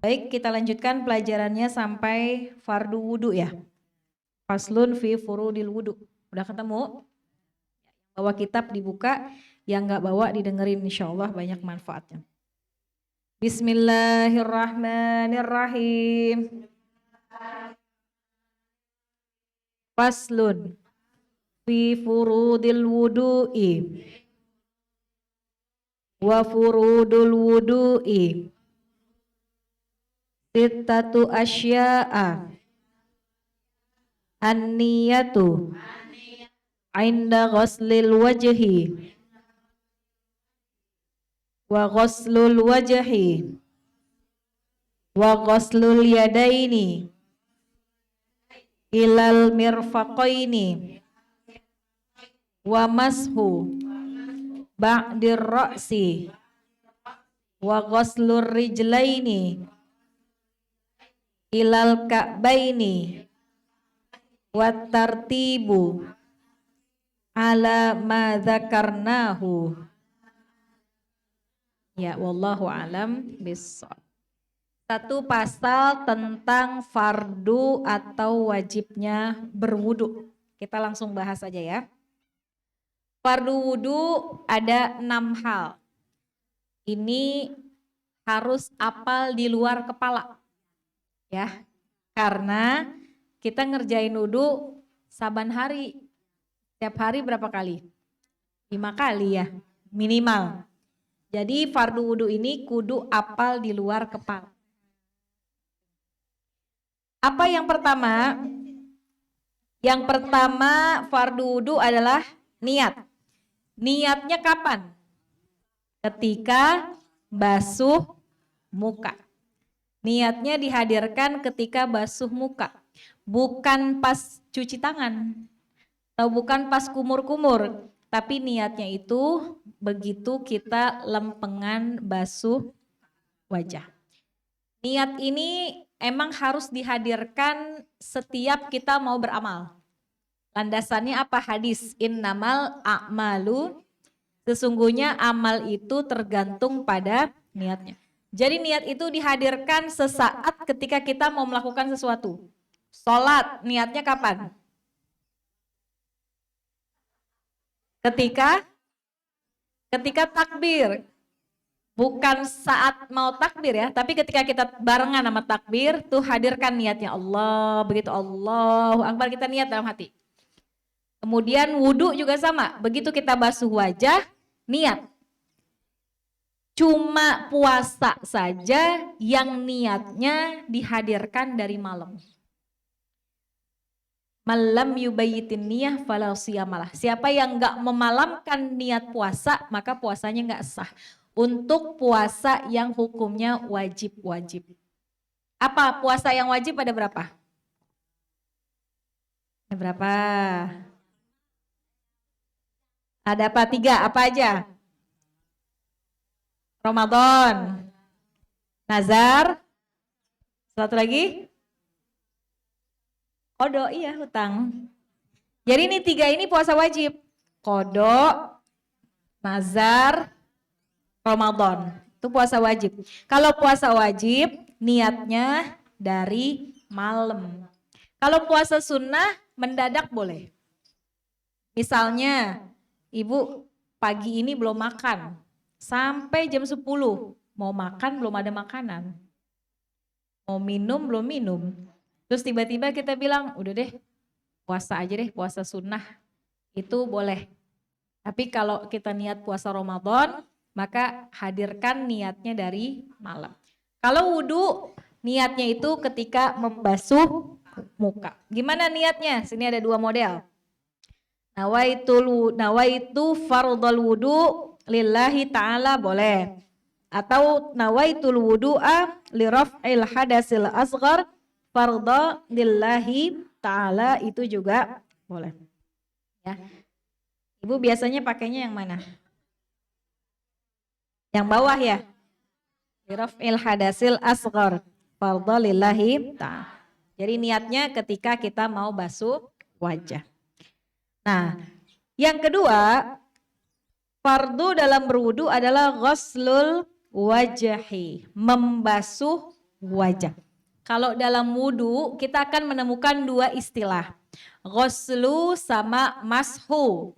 Baik, kita lanjutkan pelajarannya sampai fardu wudu ya. Faslun fi furudil wudu. Udah ketemu? Bawa kitab dibuka, yang nggak bawa didengerin, insyaallah banyak manfaatnya. Bismillahirrahmanirrahim. Faslun fi furudil wudu'i wa furudul wudu'i sittatu asya'a an-niyatu 'inda ghuslil wajhi wa ghuslul wajhi wa ghuslul yadaini ilal mirfaqaini wa mashu ba'dir ra'si wa ghuslur rijlaini ilal ka'baini wa tartibu ala ma dzakarnahu. Ya, wallahu alam bissawab. Satu pasal tentang fardu atau wajibnya berwudu. Kita langsung bahas aja ya. Fardu wudu ada 6 hal. Ini harus apal di luar kepala. Ya. Karena kita ngerjain wudu saban hari. Tiap hari berapa kali? 5 kali ya, minimal. Jadi fardu wudu ini kudu apal di luar kepala. Apa yang pertama? Yang pertama fardu wudu adalah niat. Niatnya kapan? Ketika basuh muka. Niatnya dihadirkan ketika basuh muka. Bukan pas cuci tangan. Atau bukan pas kumur-kumur. Tapi niatnya itu begitu kita lempengan basuh wajah. Niat ini emang harus dihadirkan setiap kita mau beramal. Landasannya apa? Hadis innamal a'malu, sesungguhnya amal itu tergantung pada niatnya. Jadi niat itu dihadirkan sesaat ketika kita mau melakukan sesuatu. Sholat, niatnya kapan? Ketika takbir. Bukan saat mau takbir ya, tapi ketika kita barengan sama takbir, tuh hadirkan niatnya Allah. Begitu Allahu Akbar kita niat dalam hati. Kemudian wudu juga sama, begitu kita basuh wajah, niat. Cuma puasa saja yang niatnya dihadirkan dari malam. Malam yubayyitin niyah falau siyamalah. Siapa yang enggak memalamkan niat puasa, maka puasanya enggak sah. Untuk puasa yang hukumnya wajib-wajib. Apa puasa yang wajib ada berapa? Ada berapa? Ada apa? 3, apa aja? Ramadan, nazar, satu lagi? Qodho, iya hutang. Jadi ini 3 ini puasa wajib. Qodho, nazar, Ramadan. Itu puasa wajib. Kalau puasa wajib, niatnya dari malam. Kalau puasa sunnah, mendadak boleh. Misalnya, ibu pagi ini belum makan. Sampai jam 10. Mau makan, belum ada makanan. Mau minum, belum minum. Terus tiba-tiba kita bilang, udah deh, puasa aja deh, puasa sunnah. Itu boleh. Tapi kalau kita niat puasa Ramadan, maka hadirkan niatnya dari malam. Kalau wudu, niatnya itu ketika membasuh muka. Gimana niatnya? Sini ada 2 model. Nawaitu fardhal wudu lillahi ta'ala boleh. Atau nawaitul wudu'a li raf'il hadasil asghar fardha lillahi ta'ala, itu juga boleh. Ya. Ibu biasanya pakainya yang mana? Yang bawah ya? Li raf'il hadasil asghar fardha lillahi ta'ala. Jadi niatnya ketika kita mau basuh wajah. Nah, yang kedua, fardu dalam berwudu adalah ghuslul wajahi, membasuh wajah. Kalau dalam wudu kita akan menemukan dua istilah. Ghuslu sama mashu.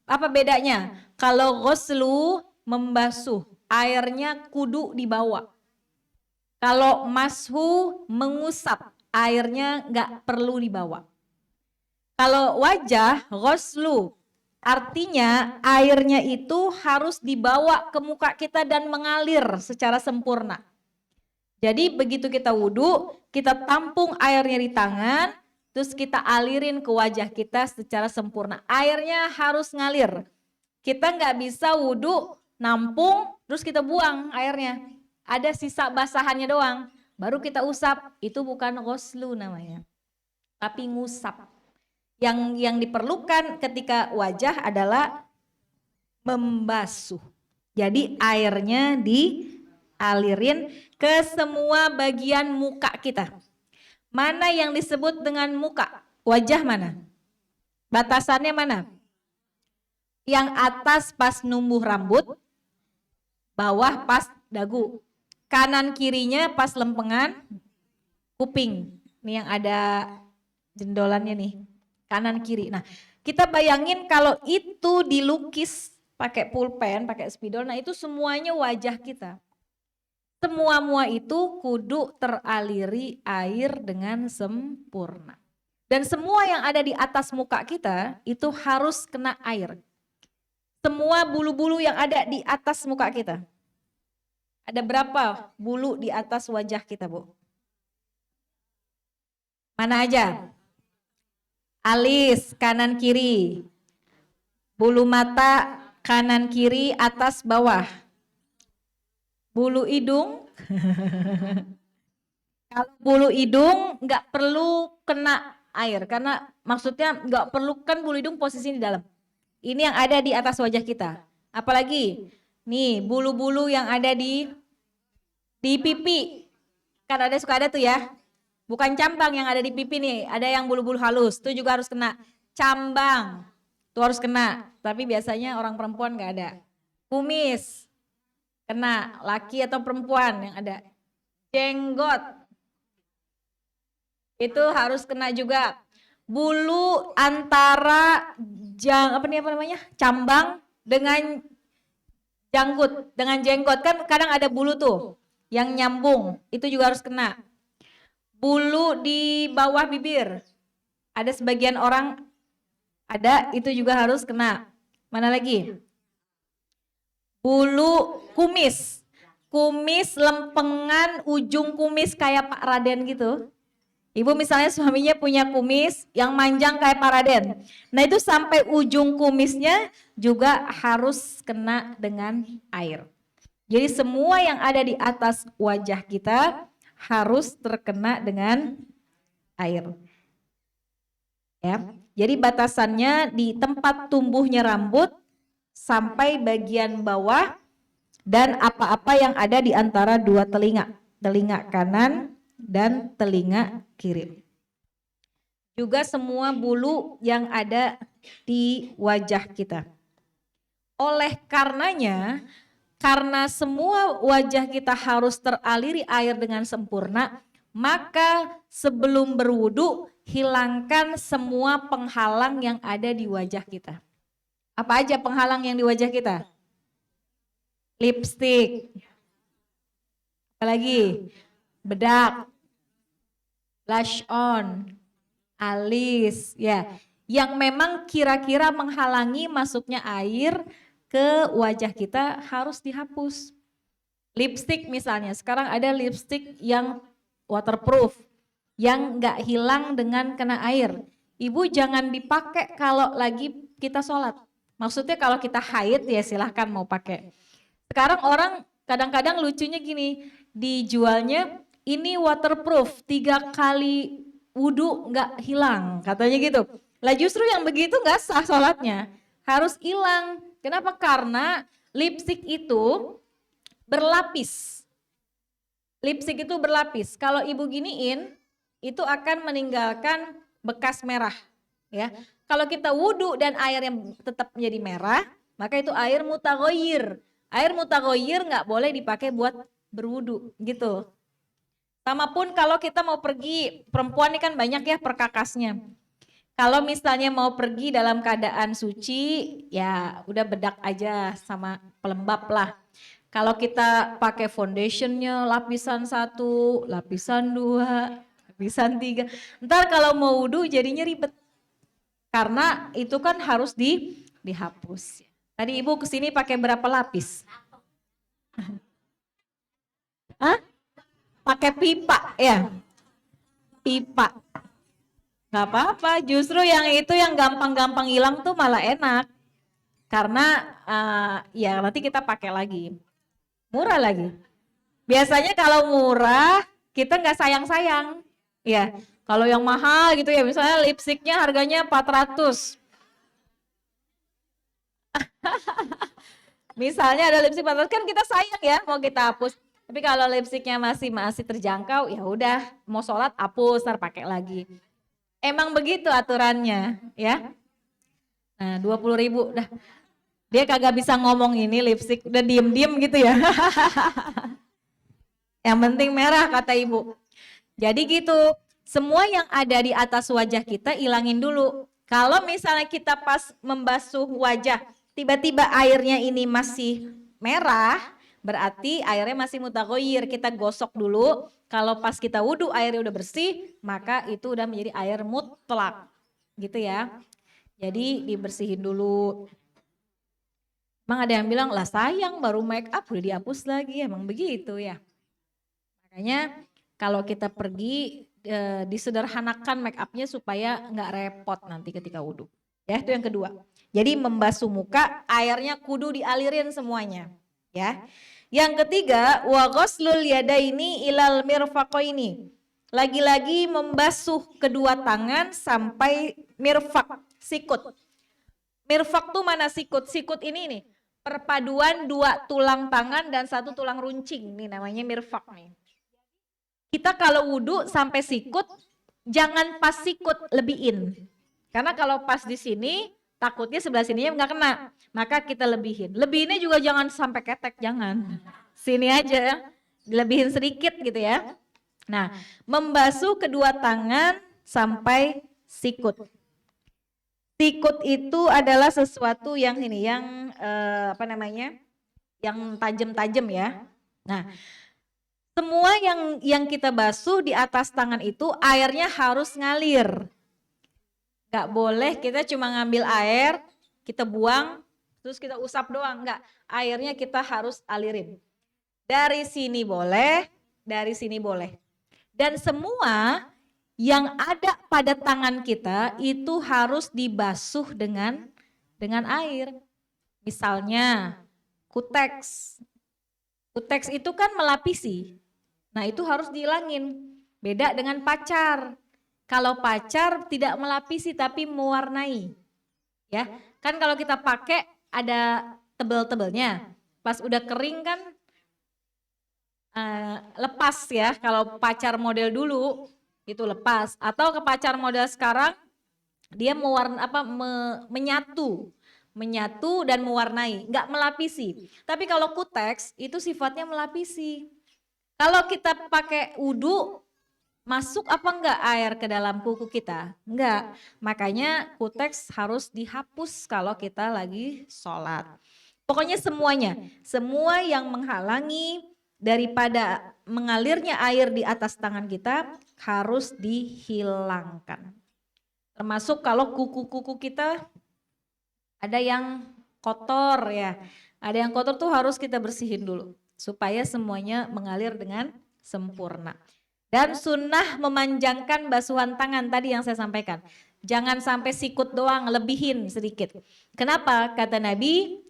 Apa bedanya? Kalau ghuslu membasuh, airnya kudu dibawa. Kalau mashu mengusap, airnya nggak perlu dibawa. Kalau wajah ghuslu, artinya airnya itu harus dibawa ke muka kita dan mengalir secara sempurna. Jadi begitu kita wudhu, kita tampung airnya di tangan, terus kita alirin ke wajah kita secara sempurna. Airnya harus ngalir. Kita nggak bisa wudhu, nampung, terus kita buang airnya. Ada sisa basahannya doang, baru kita usap. Itu bukan ghuslu namanya, tapi ngusap. Yang diperlukan ketika wajah adalah membasuh. Jadi airnya dialirin ke semua bagian muka kita. Mana yang disebut dengan muka? Wajah mana? Batasannya mana? Yang atas pas numbuh rambut, bawah pas dagu. Kanan kirinya pas lempengan kuping. Ini yang ada jendolannya nih, kanan kiri. Nah, kita bayangin kalau itu dilukis pakai pulpen, pakai spidol, nah itu semuanya wajah kita. Semua itu kudu teraliri air dengan sempurna. Dan semua yang ada di atas muka kita itu harus kena air. Semua bulu-bulu yang ada di atas muka kita. Ada berapa bulu di atas wajah kita, Bu? Mana aja? Alis, kanan kiri. Bulu mata, kanan kiri, atas bawah. Bulu hidung, kalau bulu hidung nggak perlu kena air, karena maksudnya nggak perlu, kan bulu hidung posisi di dalam. Ini yang ada di atas wajah kita. Apalagi nih bulu-bulu yang ada di pipi, kan ada, suka ada tuh ya. Bukan cambang yang ada di pipi nih, ada yang bulu-bulu halus, itu juga harus kena. Cambang, itu harus kena, tapi biasanya orang perempuan nggak ada. Kumis, kena, laki atau perempuan yang ada. Jenggot, itu harus kena juga. Bulu antara cambang dengan janggut, dengan jenggot, kan kadang ada bulu tuh yang nyambung, itu juga harus kena. Bulu di bawah bibir, ada sebagian orang ada, itu juga harus kena. Mana lagi? Bulu kumis, kumis lempengan ujung kumis kayak Pak Raden gitu. Ibu misalnya suaminya punya kumis yang manjang kayak Pak Raden. Nah itu sampai ujung kumisnya juga harus kena dengan air. Jadi semua yang ada di atas wajah kita harus terkena dengan air. Ya. Jadi batasannya di tempat tumbuhnya rambut sampai bagian bawah dan apa-apa yang ada di antara dua telinga. Telinga kanan dan telinga kiri. Juga semua bulu yang ada di wajah kita. Oleh karenanya, karena semua wajah kita harus teraliri air dengan sempurna, maka sebelum berwudu hilangkan semua penghalang yang ada di wajah kita. Apa aja penghalang yang di wajah kita? Lipstik, apalagi bedak, blush on, alis, ya, yang memang kira-kira menghalangi masuknya air ke wajah kita harus dihapus. Lipstik misalnya, sekarang ada lipstik yang waterproof, yang nggak hilang dengan kena air. Ibu jangan dipakai kalau lagi kita sholat. Maksudnya kalau kita haid ya silahkan mau pakai. Sekarang orang kadang-kadang lucunya gini, dijualnya ini waterproof, 3 kali wudhu nggak hilang, katanya gitu. Lah justru yang begitu nggak sah sholatnya, harus hilang. Kenapa? Karena lipstik itu berlapis. Lipstik itu berlapis. Kalau ibu giniin, itu akan meninggalkan bekas merah. Ya, kalau kita wudhu dan air yang tetap menjadi merah, maka itu air mutaghayyir. Air mutaghayyir nggak boleh dipakai buat berwudhu, gitu. Sama pun kalau kita mau pergi, perempuan ini kan banyak ya perkakasnya. Kalau misalnya mau pergi dalam keadaan suci, ya udah bedak aja sama pelembab lah. Kalau kita pakai foundationnya lapisan 1, lapisan 2, lapisan 3, ntar kalau mau wudhu jadinya ribet. Karena itu kan harus dihapus. Tadi ibu kesini pakai berapa lapis? Hah? Pakai pipa ya? Pipa. Gak apa-apa, justru yang itu yang gampang-gampang hilang tuh malah enak. Karena ya nanti kita pakai lagi. Murah lagi. Biasanya kalau murah kita nggak sayang-sayang. Ya, kalau yang mahal gitu ya, misalnya lipstiknya harganya 400. Misalnya ada lipstik 400 kan kita sayang ya, mau kita hapus. Tapi kalau lipstiknya masih terjangkau, ya udah mau sholat hapus, ntar pakai lagi. Emang begitu aturannya, ya. Nah, 20.000 dah. Dia kagak bisa ngomong ini lipstik, udah diem-diem gitu ya. Yang penting merah kata ibu. Jadi gitu, semua yang ada di atas wajah kita ilangin dulu. Kalau misalnya kita pas membasuh wajah, tiba-tiba airnya ini masih merah, berarti airnya masih mutaghoyir. Kita gosok dulu. Kalau pas kita wudhu airnya udah bersih, maka itu udah menjadi air mutlak. Gitu ya. Jadi dibersihin dulu. Emang ada yang bilang, lah sayang baru make up udah dihapus lagi. Emang begitu ya. Makanya kalau kita pergi disederhanakan make upnya supaya nggak repot nanti ketika wudhu. Ya itu yang kedua. Jadi membasuh muka airnya kudu dialirin semuanya. Ya. Yang ketiga wa ghuslul yadaini ilal mirfaqaini. Lagi-lagi membasuh kedua tangan sampai mirfaq, sikut. Mirfaq tuh mana sikut? Sikut ini nih. Perpaduan 2 tulang tangan dan 1 tulang runcing. Nih namanya mirfaq nih. Kita kalau wudhu sampai sikut, jangan pas sikut lebihin. Karena kalau pas di sini, takutnya sebelah sininya nggak kena. Maka kita lebihin. Lebihinnya juga jangan sampai ketek, jangan. Sini aja ya, dilebihin sedikit gitu ya. Nah, membasuh kedua tangan sampai sikut. Sikut itu adalah sesuatu yang ini, yang apa namanya, yang tajam-tajam ya. Nah, semua yang kita basuh di atas tangan itu airnya harus ngalir. Gak boleh kita cuma ngambil air, kita buang, terus kita usap doang. Enggak, airnya kita harus alirin. Dari sini boleh, dari sini boleh. Dan semua yang ada pada tangan kita itu harus dibasuh dengan air. Misalnya kuteks. Kuteks itu kan melapisi. Nah itu harus dihilangin. Beda dengan pacar. Kalau pacar tidak melapisi tapi mewarnai. Ya, kan kalau kita pakai ada tebel-tebelnya. Pas udah kering kan lepas ya. Kalau pacar model dulu itu lepas. Atau ke pacar model sekarang dia menyatu dan mewarnai, nggak melapisi. Tapi kalau kuteks itu sifatnya melapisi. Kalau kita pakai wudhu, masuk apa enggak air ke dalam kuku kita? Enggak. Makanya kuteks harus dihapus kalau kita lagi sholat. Pokoknya semuanya, semua yang menghalangi daripada mengalirnya air di atas tangan kita harus dihilangkan. Termasuk kalau kuku-kuku kita ada yang kotor ya. Ada yang kotor tuh harus kita bersihin dulu. Supaya semuanya mengalir dengan sempurna. Dan sunnah memanjangkan basuhan tangan tadi yang saya sampaikan. Jangan sampai sikut doang, lebihin sedikit. Kenapa? Kata Nabi,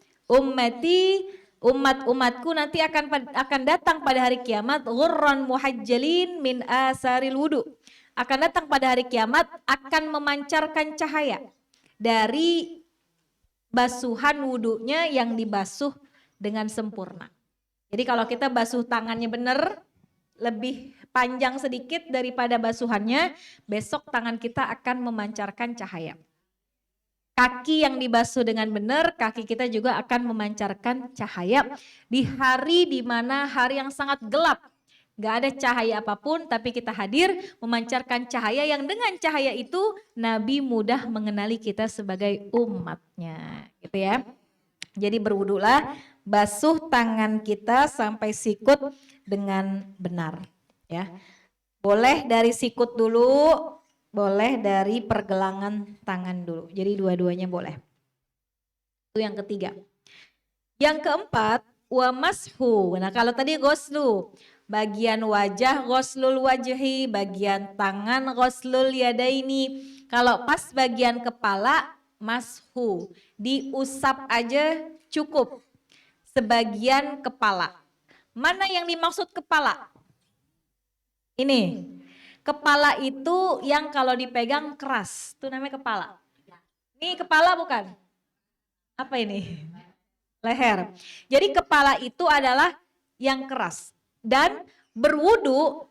umat-umatku nanti akan datang pada hari kiamat ghurran muhajjalin min asaril wudu. Akan datang pada hari kiamat akan memancarkan cahaya dari basuhan wudunya yang dibasuh dengan sempurna. Jadi kalau kita basuh tangannya benar, lebih panjang sedikit daripada basuhannya, besok tangan kita akan memancarkan cahaya. Kaki yang dibasuh dengan benar, kaki kita juga akan memancarkan cahaya di hari di mana hari yang sangat gelap. Gak ada cahaya apapun, tapi kita hadir memancarkan cahaya yang dengan cahaya itu Nabi mudah mengenali kita sebagai umatnya, gitu ya. Jadi berwudulah, basuh tangan kita sampai sikut dengan benar, ya. Boleh dari sikut dulu, boleh dari pergelangan tangan dulu. Jadi dua-duanya boleh. Itu yang ketiga. Yang keempat, wa mashu. Nah, kalau tadi ghuslu, bagian wajah ghuslul wajhi, bagian tangan ghuslul yadaini. Kalau pas bagian kepala mashu, diusap aja cukup. Sebagian kepala. Mana yang dimaksud kepala? Ini. Kepala itu yang kalau dipegang keras, itu namanya kepala. Ini kepala bukan? Apa ini? Leher. Jadi kepala itu adalah yang keras. Dan berwudu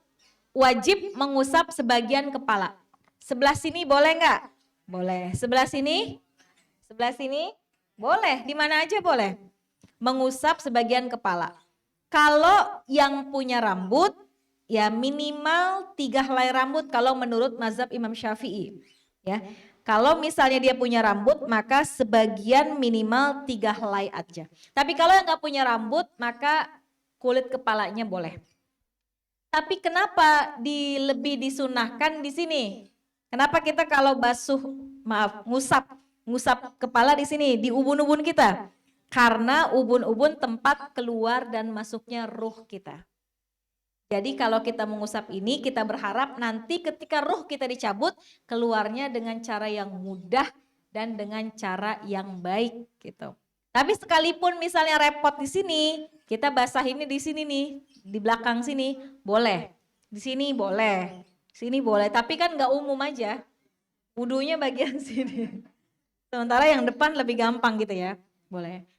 wajib mengusap sebagian kepala. Sebelah sini boleh nggak? Boleh. Sebelah sini? Sebelah sini? Boleh. Di mana aja boleh. Mengusap sebagian kepala. Kalau yang punya rambut, ya minimal 3 helai rambut kalau menurut mazhab Imam Syafi'i. Ya. Kalau misalnya dia punya rambut, maka sebagian minimal 3 helai aja. Tapi kalau yang nggak punya rambut, maka kulit kepalanya boleh. Tapi kenapa lebih disunahkan di sini? Kenapa kita kalau ngusap kepala di sini, di ubun-ubun kita? Karena ubun-ubun tempat keluar dan masuknya ruh kita. Jadi kalau kita mengusap ini, kita berharap nanti ketika ruh kita dicabut, keluarnya dengan cara yang mudah dan dengan cara yang baik gitu. Tapi sekalipun misalnya repot di sini, kita basah ini di sini nih, di belakang sini, boleh. Di sini boleh, sini boleh. Tapi kan nggak umum aja, wudunya bagian sini. Sementara yang depan lebih gampang gitu ya, boleh.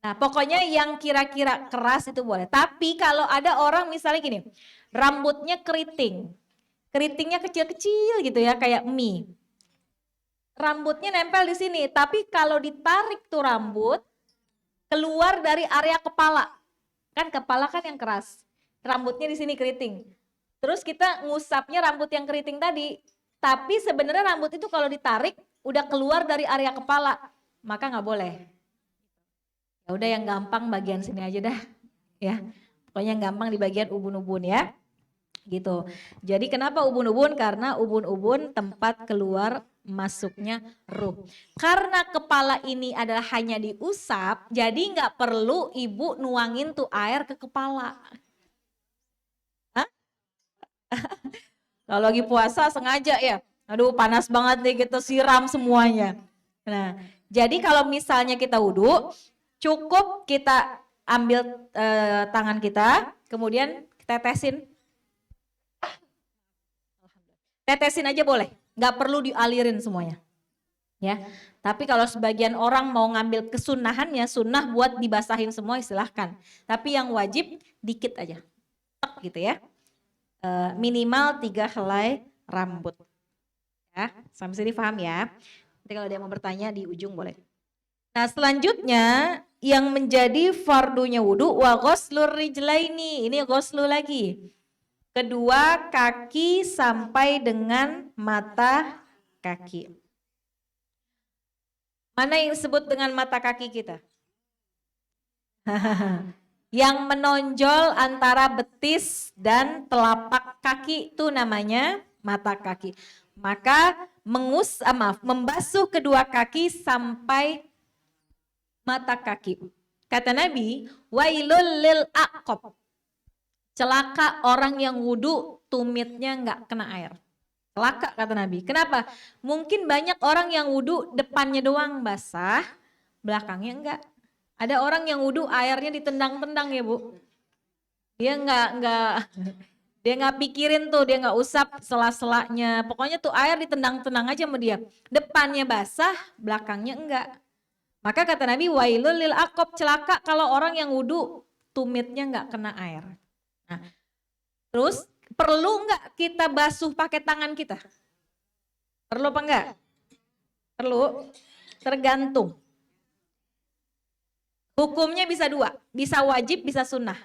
Nah pokoknya yang kira-kira keras itu boleh. Tapi kalau ada orang misalnya gini, rambutnya keriting. Keritingnya kecil-kecil gitu ya, kayak mie. Rambutnya nempel di sini, tapi kalau ditarik tuh rambut, keluar dari area kepala. Kan kepala kan yang keras. Rambutnya di sini keriting. Terus kita ngusapnya rambut yang keriting tadi. Tapi sebenarnya rambut itu kalau ditarik, udah keluar dari area kepala. Maka nggak boleh. Ya udah yang gampang bagian sini aja dah, ya. Pokoknya yang gampang di bagian ubun-ubun ya. Gitu. Jadi kenapa ubun-ubun? Karena ubun-ubun tempat keluar masuknya ruh. Karena kepala ini adalah hanya diusap, jadi nggak perlu ibu nuangin tuh air ke kepala. Hah? Kalau lagi puasa sengaja ya, aduh panas banget nih kita siram semuanya. Nah, jadi kalau misalnya kita wudhu, cukup kita ambil tangan kita, kemudian tetesin. Tetesin aja boleh, nggak perlu dialirin semuanya. Ya, tapi kalau sebagian orang mau ngambil kesunahannya, sunnah buat dibasahin semua silahkan. Tapi yang wajib dikit aja, gitu ya. Minimal 3 helai rambut. Ya, sampai sini paham ya. Nanti kalau dia mau bertanya di ujung boleh. Nah selanjutnya yang menjadi fardunya wudhu wa ghuslur rijlaini. Ini ghuslu lagi. Kedua kaki sampai dengan mata kaki. Mana yang disebut dengan mata kaki kita? Yang menonjol antara betis dan telapak kaki itu namanya mata kaki. Maka membasuh kedua kaki sampai mata kaki. Kata Nabi, wailul lil aqab. Celaka orang yang wudhu tumitnya nggak kena air. Celaka kata Nabi. Kenapa? Mungkin banyak orang yang wudhu depannya doang basah, belakangnya enggak. Ada orang yang wudhu airnya ditendang-tendang ya Bu. Dia nggak pikirin tuh, dia nggak usap sela-selanya. Pokoknya tuh air ditendang-tendang aja sama dia. Depannya basah, belakangnya enggak. Maka kata Nabi, wailul lil aqab, celaka kalau orang yang wudhu tumitnya nggak kena air. Nah, terus perlu nggak kita basuh pakai tangan kita? Perlu apa enggak? Perlu, tergantung. Hukumnya bisa dua, bisa wajib, bisa sunnah.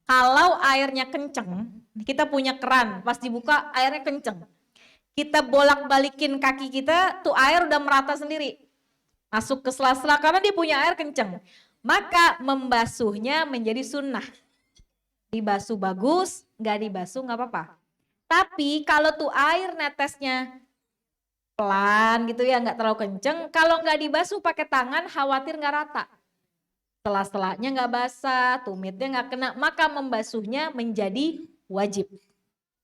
Kalau airnya kenceng, Kita punya keran, pas dibuka airnya kenceng. Kita bolak-balikin kaki kita, tuh air udah merata sendiri. Masuk ke sela-sela karena dia punya air kenceng. Maka membasuhnya menjadi sunnah. Dibasuh bagus, nggak dibasuh nggak apa-apa. Tapi kalau tuh air netesnya pelan gitu ya, nggak terlalu kenceng, kalau nggak dibasuh pakai tangan khawatir nggak rata. Sela-selanya nggak basah, tumitnya nggak kena, maka membasuhnya menjadi wajib.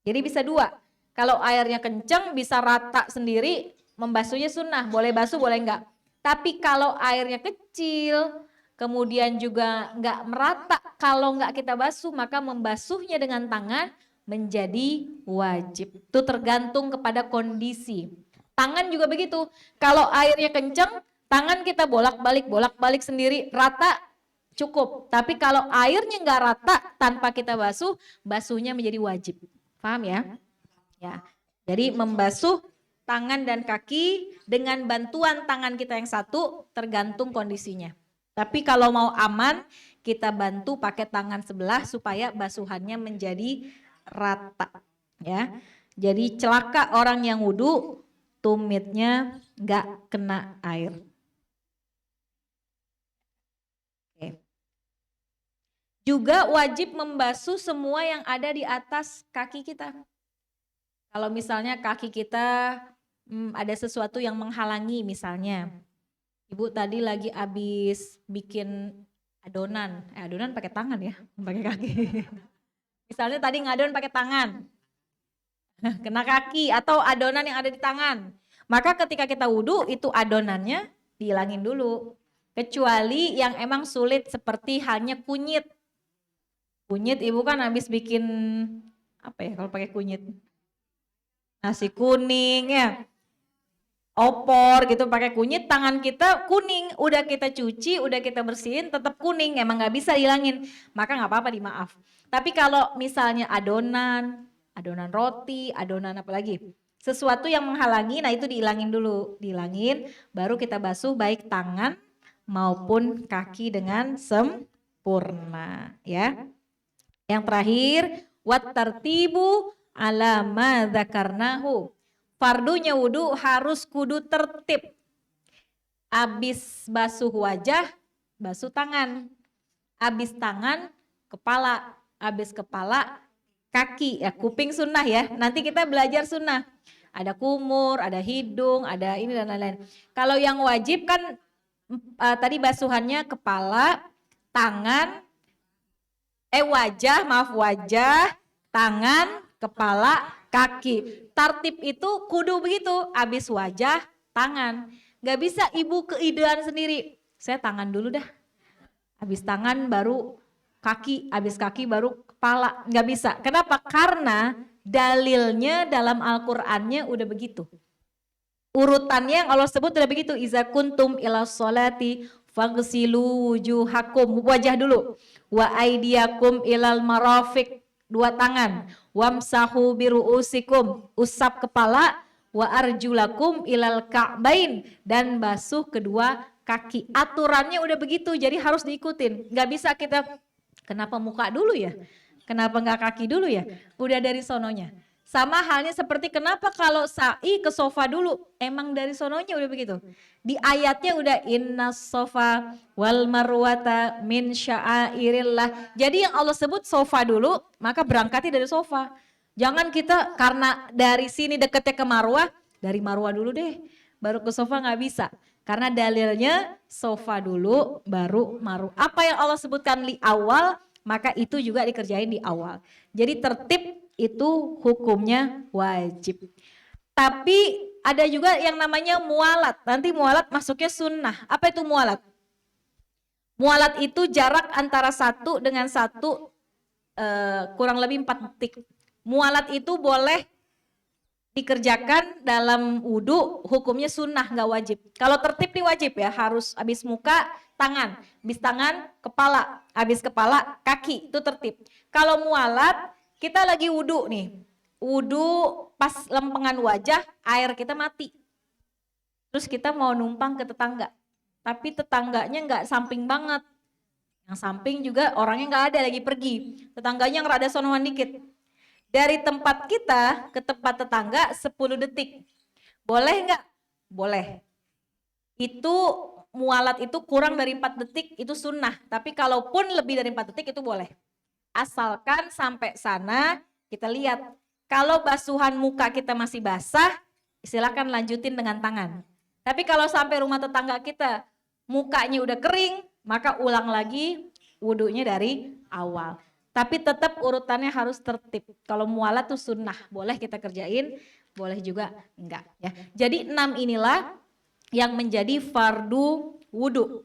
Jadi bisa dua. Kalau airnya kenceng bisa rata sendiri, membasuhnya sunnah, boleh basuh boleh enggak. Tapi kalau airnya kecil, kemudian juga enggak merata, kalau enggak kita basuh maka membasuhnya dengan tangan menjadi wajib. Itu tergantung kepada kondisi. Tangan juga begitu. Kalau airnya kenceng, tangan kita bolak-balik sendiri, rata cukup. Tapi kalau airnya enggak rata tanpa kita basuh, basuhnya menjadi wajib. Paham ya? Ya. Jadi membasuh tangan dan kaki dengan bantuan tangan kita yang satu tergantung kondisinya. Tapi kalau mau aman, kita bantu pakai tangan sebelah supaya basuhannya menjadi rata. Ya. Jadi celaka orang yang wudhu, tumitnya nggak kena air. Oke. Juga wajib membasuh semua yang ada di atas kaki kita. Kalau misalnya kaki kita ada sesuatu yang menghalangi misalnya. Ibu tadi lagi habis bikin adonan. Adonan pakai tangan ya, pakai kaki. Misalnya tadi ngadon pakai tangan. Kena kaki atau adonan yang ada di tangan. Maka ketika kita wudhu itu adonannya dihilangin dulu. Kecuali yang emang sulit seperti halnya kunyit. Kunyit ibu kan habis bikin apa ya kalau pakai kunyit? Nasi kuning ya, opor gitu pakai kunyit, tangan kita kuning, udah kita cuci, udah kita bersihin, tetap kuning, emang nggak bisa hilangin, maka nggak apa-apa dimaaf. Tapi kalau misalnya adonan roti, adonan apa lagi, sesuatu yang menghalangi, nah itu dihilangin dulu, dihilangin, baru kita basuh baik tangan maupun kaki dengan sempurna, ya. Yang terakhir, wat tartibu ala ma dzakarnahu. Fardunya wudhu harus kudu tertib. Abis basuh wajah, basuh tangan. Abis tangan, kepala. Abis kepala, kaki. Ya, kuping sunnah ya. Nanti kita belajar sunnah. Ada kumur, ada hidung, ada ini dan lain-lain. Kalau yang wajib kan tadi basuhannya kepala, tangan, wajah, tangan, kepala, kaki. Tartib itu kudu begitu, habis wajah, tangan. Gak bisa ibu keidean sendiri. Saya tangan dulu dah. Habis tangan baru kaki, habis kaki baru kepala. Gak bisa. Kenapa? Karena dalilnya dalam Al-Qur'annya udah begitu. Urutannya yang Allah sebut udah begitu. Iza kuntum ila sholati faghsilu wujuhakum, wajah dulu. Wa aidiakum ilal marafiq, dua tangan. Wamsahu biruusikum, usap kepala. Wa arjulakum ilal ka'bain, dan basuh kedua kaki. Aturannya udah begitu, jadi harus diikutin. Gak bisa kita, kenapa muka dulu ya? Kenapa gak kaki dulu ya? Udah dari sononya. Sama halnya seperti kenapa kalau sa'i ke sofa dulu, emang dari sononya udah begitu. Di ayatnya udah inna sofa wal marwata min sya'airillah. Jadi yang Allah sebut sofa dulu, maka berangkatnya dari sofa. Jangan kita karena dari sini deketnya ke marwah, dari marwah dulu deh, baru ke sofa nggak bisa. Karena dalilnya sofa dulu, baru marwah. Apa yang Allah sebutkan di awal, maka itu juga dikerjain di awal. Jadi tertib itu hukumnya wajib. Tapi ada juga yang namanya mualat. Nanti mualat masuknya sunnah. Apa itu mualat? Mualat itu jarak antara satu dengan satu kurang lebih 4 detik. Mualat itu boleh dikerjakan dalam wudhu, hukumnya sunnah, nggak wajib. Kalau tertib nih wajib ya, harus habis muka, tangan. Habis tangan, kepala. Habis kepala, kaki. Itu tertib. Kalau mualat, kita lagi wudhu nih, wudhu pas lempengan wajah, air kita mati. Terus kita mau numpang ke tetangga, tapi tetangganya nggak samping banget. Yang samping juga orangnya nggak ada, lagi pergi. Tetangganya ngerada sonoan dikit. Dari tempat kita ke tempat tetangga 10 detik. Boleh nggak? Boleh. Itu mualat itu kurang dari 4 detik itu sunnah. Tapi kalaupun lebih dari 4 detik itu boleh. Asalkan sampai sana kita lihat. Kalau basuhan muka kita masih basah, silakan lanjutin dengan tangan. Tapi kalau sampai rumah tetangga kita mukanya udah kering, maka ulang lagi wudhunya dari awal. Tapi tetap urutannya harus tertib. Kalau mualat tuh sunnah, boleh kita kerjain, boleh juga enggak. Ya. Jadi 6 inilah yang menjadi fardu wudhu.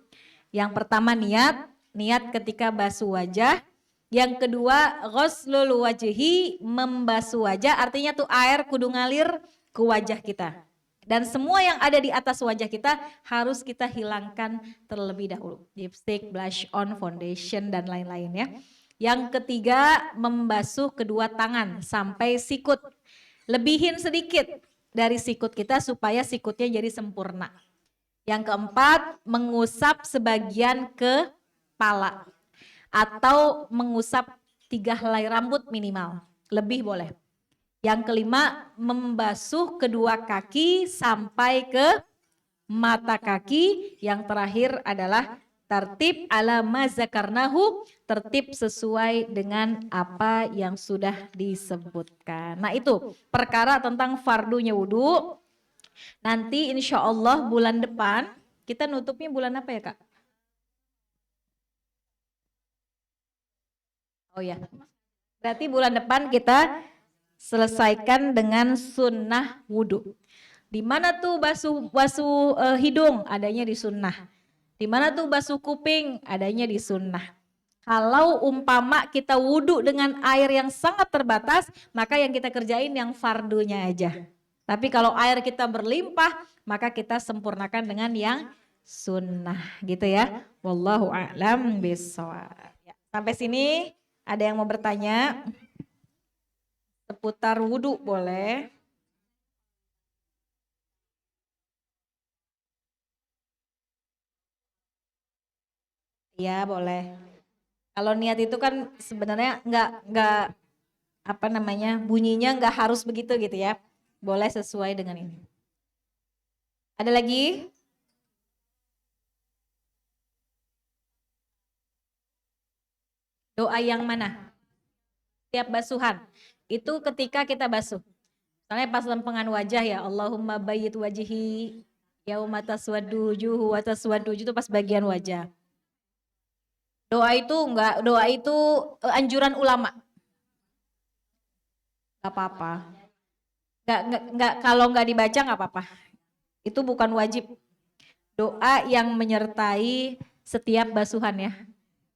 Yang pertama niat, niat ketika basuh wajah. Yang kedua ghuslul wajhi, membasuh wajah, artinya tuh air kudu ngalir ke wajah kita. Dan semua yang ada di atas wajah kita harus kita hilangkan terlebih dahulu. Lipstick, blush on, foundation, dan lain-lain ya. Yang ketiga membasuh kedua tangan sampai sikut. Lebihin sedikit dari sikut kita supaya sikutnya jadi sempurna. Yang keempat mengusap sebagian kepala. Atau mengusap 3 helai rambut minimal. Lebih boleh. Yang kelima, membasuh kedua kaki sampai ke mata kaki. Yang terakhir adalah tertib ala mazakarnahu, tertib sesuai dengan apa yang sudah disebutkan. Nah itu perkara tentang fardunya wudhu. Nanti insya Allah bulan depan, kita nutupnya bulan apa ya Kak? Oh ya, berarti bulan depan kita selesaikan dengan sunnah wudhu. Di mana tuh basuh hidung? Adanya di sunnah. Di mana tuh basuh kuping? Adanya di sunnah. Kalau umpama kita wudhu dengan air yang sangat terbatas, maka yang kita kerjain yang fardunya aja. Tapi kalau air kita berlimpah, maka kita sempurnakan dengan yang sunnah gitu ya. Wallahu a'lam bishawab. Sampai sini ada yang mau bertanya? Seputar wudhu boleh. Iya boleh. Kalau niat itu kan sebenarnya nggak apa namanya bunyinya nggak harus begitu gitu ya. Boleh sesuai dengan ini. Ada lagi? Doa yang mana? Tiap basuhan. Itu ketika kita basuh. Misalnya pas lempengan wajah ya, Allahumma bayyit wajhi yauma taswaddu wujuhu wa taswaddu wujuh, itu pas bagian wajah. Doa itu enggak, doa itu anjuran ulama. Enggak apa-apa. Enggak, kalau enggak dibaca enggak apa-apa. Itu bukan wajib. Doa yang menyertai setiap basuhan ya.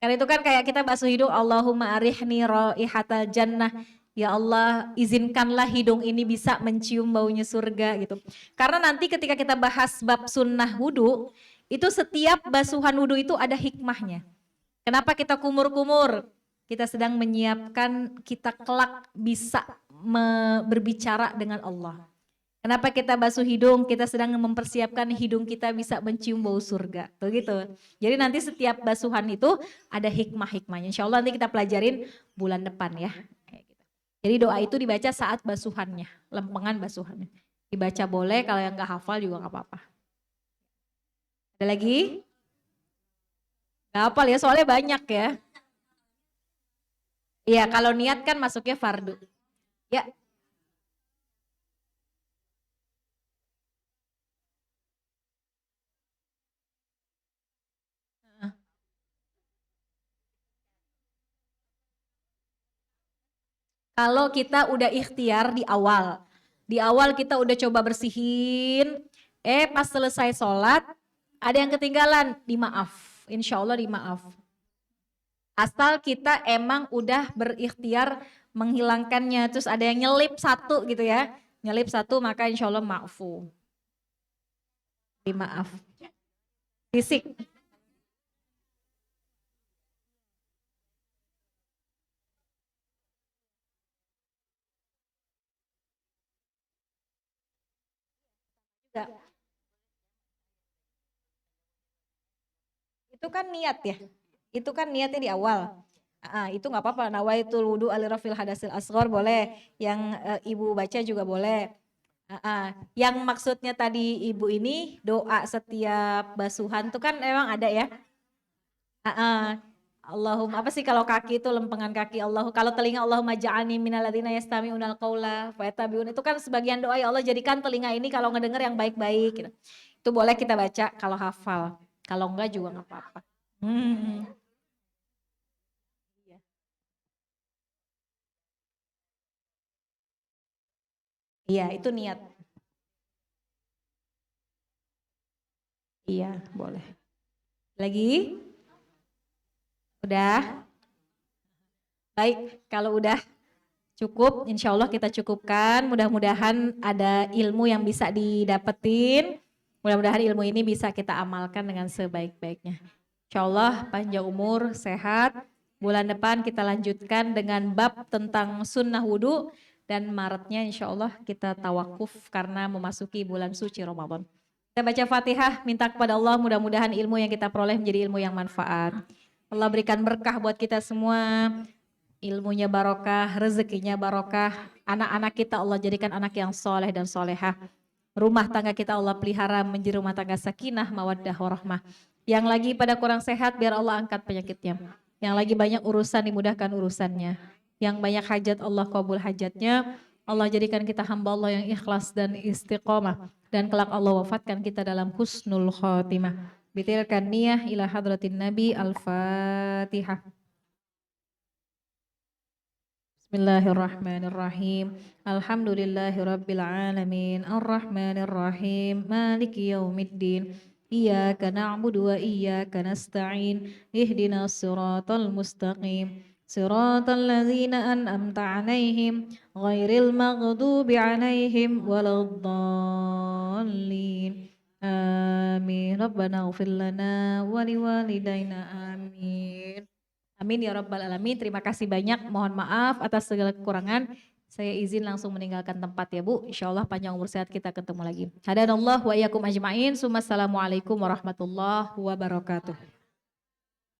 Karena itu kan kayak kita basuh hidung, Allahumma arihni raihatal jannah. Ya Allah, izinkanlah hidung ini bisa mencium baunya surga gitu. Karena nanti ketika kita bahas bab sunnah wudhu, itu setiap basuhan wudhu itu ada hikmahnya. Kenapa kita kumur-kumur? Kita sedang menyiapkan kita kelak bisa berbicara dengan Allah. Kenapa kita basuh hidung? Kita sedang mempersiapkan hidung kita bisa mencium bau surga. Tuh gitu. Jadi nanti setiap basuhan itu ada hikmah-hikmahnya. Insya Allah nanti kita pelajarin bulan depan ya. Jadi doa itu dibaca saat basuhannya, lempengan basuhannya. Dibaca boleh, kalau yang nggak hafal juga nggak apa-apa. Ada lagi? Nggak hafal ya, soalnya banyak ya. Iya, kalau niat kan masuknya fardu. Ya, kalau kita udah ikhtiar di awal kita udah coba bersihin, pas selesai sholat, ada yang ketinggalan, dimaaf. Insya Allah dimaaf. Asal kita emang udah berikhtiar menghilangkannya, terus ada yang nyelip satu gitu ya, nyelip satu maka insya Allah maafu. Dimaaf. Fisik. Itu kan niat ya. Itu kan niatnya di awal. Itu nggak apa-apa. Nawaitul wudu alirafil hadasil asghar boleh. Yang ibu baca juga boleh. Yang maksudnya tadi ibu ini doa setiap basuhan tuh kan emang ada ya. Allahumma apa sih kalau kaki itu lempengan kaki kalau telinga Allahumma ja'alni minalladzina yastami'unal qaula fayattabi'un itu kan sebagian doa ya Allah jadikan telinga ini kalau ngedenger yang baik-baik gitu. Itu boleh kita baca kalau hafal. Kalau enggak juga enggak apa-apa. Hmm. Iya, itu niat. Iya, boleh. Lagi? Udah? Baik, kalau udah cukup, insya Allah kita cukupkan. Mudah-mudahan ada ilmu yang bisa didapetin. Mudah-mudahan ilmu ini bisa kita amalkan dengan sebaik-baiknya. Insya Allah panjang umur, sehat. Bulan depan kita lanjutkan dengan bab tentang sunnah wudhu. Dan Maretnya insya Allah kita tawakuf karena memasuki bulan suci Ramadan. Kita baca Fatihah, minta kepada Allah mudah-mudahan ilmu yang kita peroleh menjadi ilmu yang manfaat. Allah berikan berkah buat kita semua. Ilmunya barokah, rezekinya barokah, anak-anak kita Allah jadikan anak yang soleh dan solehah. Rumah tangga kita Allah pelihara menjadi rumah tangga sakinah, mawaddah, warahmah. Yang lagi pada kurang sehat biar Allah angkat penyakitnya. Yang lagi banyak urusan dimudahkan urusannya. Yang banyak hajat Allah kabul hajatnya. Allah jadikan kita hamba Allah yang ikhlas dan istiqomah. Dan kelak Allah wafatkan kita dalam husnul khotimah. Bitilkan niyah ila hadratin Nabi Al-Fatihah. Bismillahirrahmanirrahim. Alhamdulillahirabbil alamin. Arrahmanirrahim. Maliki yaumiddin. Iyyaka na'budu wa iyyaka nasta'in. Ihdinas siratal mustaqim. Siratal ladzina an'amta 'alaihim ghairil maghdubi 'alaihim waladdallin. Amin. Rabbana ighfir lana wa liwalidayna. Amin. Amin ya rabbal alamin. Terima kasih banyak. Mohon maaf atas segala kekurangan. Saya izin langsung meninggalkan tempat ya Bu. Insya Allah panjang umur sehat kita ketemu lagi. Hadanallah wa iyyakum ajma'in. Assalamualaikum warahmatullahi wabarakatuh.